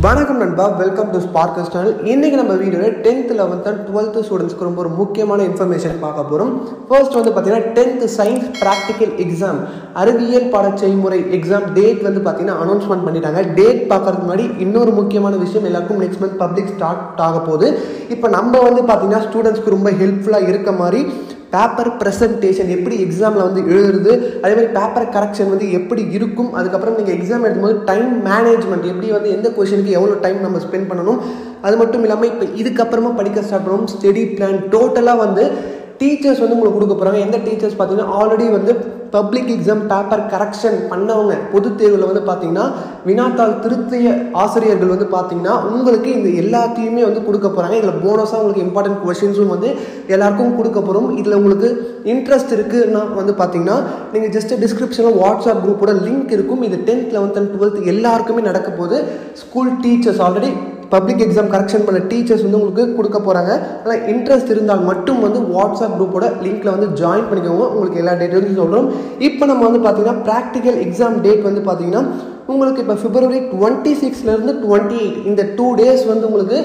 வணக்கம் நண்பா, welcome to ஸ்பார்க்கஸ் channel. இன்றைக்கி நம்ம வீடியோவில் 10th 11th and 12th ஸ்டூடெண்ட்ஸ்க்கு ரொம்ப ஒரு முக்கியமான இன்ஃபர்மேஷன் பார்க்க போகிறோம். ஃபர்ஸ்ட் வந்து பார்த்தீங்கன்னா 10th சயின்ஸ் ப்ராக்டிக்கல் எக்ஸாம், அறிவியல் பாட செய்முறை எக்ஸாம் டேட் வந்து பார்த்தீங்கன்னா அனௌன்ஸ்மெண்ட் பண்ணிட்டாங்க. டேட் பார்க்கறதுக்கு முன்னாடி இன்னொரு முக்கியமான விஷயம், எல்லாருக்கும் நெக்ஸ்ட் மந்த் பப்ளிக் ஸ்டார்ட் ஆக போகுது. இப்போ நம்ம வந்து பார்த்தீங்கன்னா ஸ்டூடெண்ட்ஸ்க்கு ரொம்ப ஹெல்ப்ஃபுல்லாக இருக்க மாதிரி பேப்பர் ப்ரெசன்டேஷன் எப்படி எக்ஸாமில் வந்து எழுதுறது, அதே மாதிரி பேப்பர் கரெக்ஷன் வந்து எப்படி இருக்கும், அதுக்கப்புறம் நீங்கள் எக்ஸாம் எழுதும்போது டைம் மேனேஜ்மெண்ட் எப்படி வந்து எந்த கொஷனுக்கு எவ்வளோ டைம் நம்ம ஸ்பெண்ட் பண்ணணும், அது மட்டும் இல்லாமல் இப்போ இதுக்கப்புறமா படிக்க ஸ்டார்ட் பண்ணணும். ஸ்டடி பிளான் டோட்டலாக வந்து டீச்சர்ஸ் வந்து உங்களுக்கு கொடுக்க போகிறாங்க. எந்த டீச்சர்ஸ் பார்த்தீங்கன்னா ஆல்ரெடி வந்து பப்ளிக் எக்ஸாம் பேப்பர் கரெக்ஷன் பண்ணவங்க, பொதுத் தேர்வில் வந்து பார்த்தீங்கன்னா வினாத்தாள் திருத்திய ஆசிரியர்கள் வந்து பார்த்தீங்கன்னா உங்களுக்கு இந்த எல்லாத்தையுமே வந்து கொடுக்க போகிறாங்க. இதில் போனஸாக உங்களுக்கு இம்பார்ட்டன்ட் கொஷின்ஸும் வந்து எல்லாருக்கும் கொடுக்க போகிறோம். இதில் உங்களுக்கு இன்ட்ரெஸ்ட் இருக்குன்னா வந்து பார்த்தீங்கன்னா நீங்கள் ஜஸ்ட் டிஸ்கிரிப்ஷனில் வாட்ஸ்அப் குரூப்போட லிங்க் இருக்கும். இது 10th 11th and 12th எல்லாருக்குமே நடக்க போகுது. School teachers already public exam correction பண்ண டீச்சர்ஸ் வந்து உங்களுக்கு கொடுக்க போகிறாங்க. ஆனால் இன்ட்ரெஸ்ட் இருந்தால் மட்டும் வந்து வாட்ஸ்அப் குரூப்போட லிங்க்கில் வந்து ஜாயின் பண்ணிக்கோங்க. உங்களுக்கு எல்லா டேட்டையும் சொல்கிறோம். இப்போ நம்ம வந்து பார்த்தீங்கன்னா ப்ராக்டிக்கல் எக்ஸாம் டேட் வந்து பார்த்தீங்கன்னா உங்களுக்கு இப்போ February 26 28 இந்த 2 days வந்து உங்களுக்கு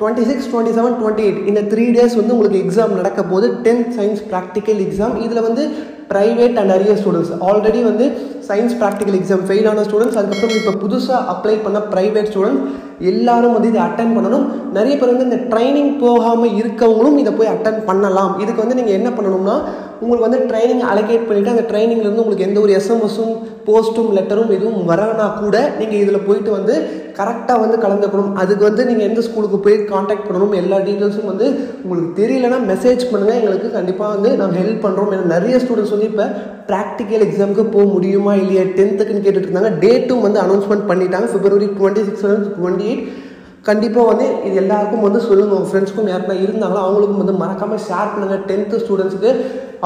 26, 27, 28 இந்த 3 days வந்து உங்களுக்கு எக்ஸாம் நடக்க போது 10th சயின்ஸ் ப்ராக்டிக்கல் எக்ஸாம். இதில் வந்து private and arrear students, already வந்து சயின்ஸ் ப்ராக்டிக்கல் எக்ஸாம் ஃபெயிலான ஸ்டூடெண்ட்ஸ், அதுக்கப்புறம் இப்போ புதுசாக அப்ளை பண்ண ப்ரைவேட் ஸ்டூடெண்ட்ஸ் எல்லாரும் வந்து இதை அட்டன் பண்ணணும். நிறைய பேர் வந்து இந்த ட்ரைனிங் போகாமல் இருக்கவங்களும் இதை போய் அட்டன் பண்ணலாம். இதுக்கு வந்து நீங்கள் என்ன பண்ணணும்னா, உங்களுக்கு வந்து ட்ரைனிங் அலோகேட் பண்ணிவிட்டு அந்த ட்ரைனிங்லேருந்து உங்களுக்கு எந்த ஒரு எஸ்எம்எஸும் போஸ்ட்டும் லெட்டரும் எதுவும் வரனா கூட நீங்கள் இதில் போயிட்டு வந்து கரெக்டாக வந்து கலந்துக்கணும். அதுக்கு வந்து நீங்கள் எந்த ஸ்கூலுக்கு போய் காண்டாக்ட் பண்ணணும், எல்லா டீட்டெயில்ஸும் வந்து உங்களுக்கு தெரியலன்னா மெசேஜ் பண்ணுங்கள். எங்களுக்கு கண்டிப்பாக வந்து நாங்கள் ஹெல்ப் பண்ணுறோம். ஏன்னா நிறைய ஸ்டூடெண்ட்ஸ் வந்து இப்போ ப்ராக்டிக்கல் எக்ஸாமுக்கு போக முடியுமா இல்லையா 10th கேட்டுட்டு இருந்தாங்க. டேட்டும் வந்து அனௌன்ஸ்மெண்ட் பண்ணிட்டாங்க February 26 28. கண்டிப்பாக வந்து இது எல்லாருக்கும் வந்து சொல்லுங்கள். உங்கள் ஃப்ரெண்ட்ஸ்க்கும் யாருக்குனா இருந்தாங்களோ அவங்களுக்கும் வந்து மறக்காமல் ஷேர் பண்ணுங்கள். 10th ஸ்டூடெண்ட்ஸுக்கு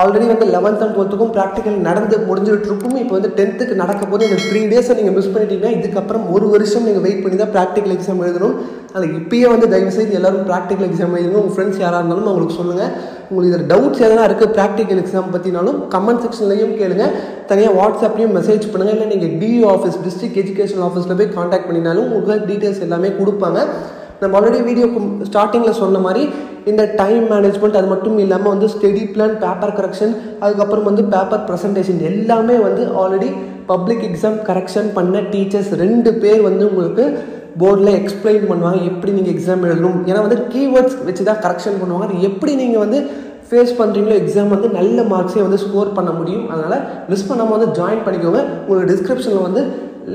ஆல்ரெடி வந்து 11th and 12th ப்ராக்டிக்கல் நடந்து முடிஞ்சுட்டு இருக்கும். இப்போ வந்து 10th நடக்க போது இந்த 3 days நீங்கள் மிஸ் பண்ணிட்டீங்கன்னா இதுக்கப்புறம் ஒரு வருஷம் நீங்கள் வெயிட் பண்ணி தான் ப்ராக்டிக்கல் எக்ஸாம் எழுதணும். அதில் இப்பயே வந்து தயவுசெய்து எல்லோரும் ப்ராக்டிக்கல் எக்ஸாம் எழுதுங்க. உங்கள் ஃப்ரெண்ட்ஸ் யாராக இருந்தாலும் அவங்களுக்கு சொல்லுங்கள். உங்களுக்கு இதில் டவுட்ஸ் எதனா இருக்குது ப்ராக்டிக்கல் எக்ஸாம் பற்றினாலும் கமெண்ட் செக்ஷன்லையும் கேளுங்க, தனியாக வாட்ஸ்அப்லேயும் மெசேஜ் பண்ணுங்கள். இல்லை நீங்கள் டிஓ ஆஃபீஸ், டிஸ்ட்ரிக்ட் எஜுகேஷன் ஆஃபீஸில் போய் காண்டாக்ட் பண்ணினாலும் உங்களுக்கு டீட்டெயில்ஸ் எல்லாமே கொடுப்பாங்க. நம்ம ஆல்ரெடி வீடியோக்கு ஸ்டார்டிங்கில் சொன்ன மாதிரி இந்த டைம் மேனேஜ்மெண்ட், அது மட்டும் இல்லாமல் வந்து ஸ்டடி பிளான், பேப்பர் கரெக்ஷன், அதுக்கப்புறம் வந்து பேப்பர் ப்ரெசன்டேஷன் எல்லாமே வந்து ஆல்ரெடி பப்ளிக் எக்ஸாம் கரெக்ஷன் பண்ண டீச்சர்ஸ் 2 பேர் வந்து உங்களுக்கு போர்டில் எக்ஸ்பிளைன் பண்ணுவாங்க எப்படி நீங்கள் எக்ஸாம் எழுதணும். ஏன்னா வந்து கீவேர்ட்ஸ் வச்சு தான் கரெக்ஷன் பண்ணுவாங்க. அது எப்படி நீங்கள் வந்து ஃபேஸ் பண்ணுறீங்களோ எக்ஸாம் வந்து நல்ல மார்க்ஸே வந்து ஸ்கோர் பண்ண முடியும். அதனால் மிஸ் பண்ணாமல் வந்து ஜாயின் பண்ணிக்கோங்க. உங்களுக்கு டிஸ்கிரிப்ஷனில் வந்து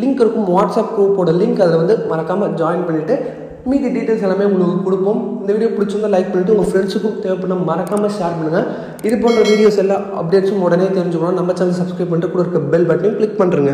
லிங்க் இருக்கும், வாட்ஸ்அப் குரூப்போட லிங்க். அதில் வந்து மறக்காமல் ஜாயின் பண்ணிவிட்டு மீதி டீட்டெயில்ஸ் எல்லாமே உங்களுக்கு கொடுப்போம். இந்த வீடியோ பிடிச்சிருந்தா லைக் பண்ணிவிட்டு உங்கள் ஃப்ரெண்ட்ஸுக்கும் தேவைப்பட்டால் மறக்காமல் ஷேர் பண்ணுங்கள். இது போன்ற வீடியோஸ் எல்லா அப்டேட்ஸும் உடனே தெரிஞ்சுக்கணும். நம்ம சேனல் சப்ஸ்கிரைப் பண்ணிட்டு கூட இருக்க பெல் பட்டனையும் கிளிக் பண்ணுறேங்க.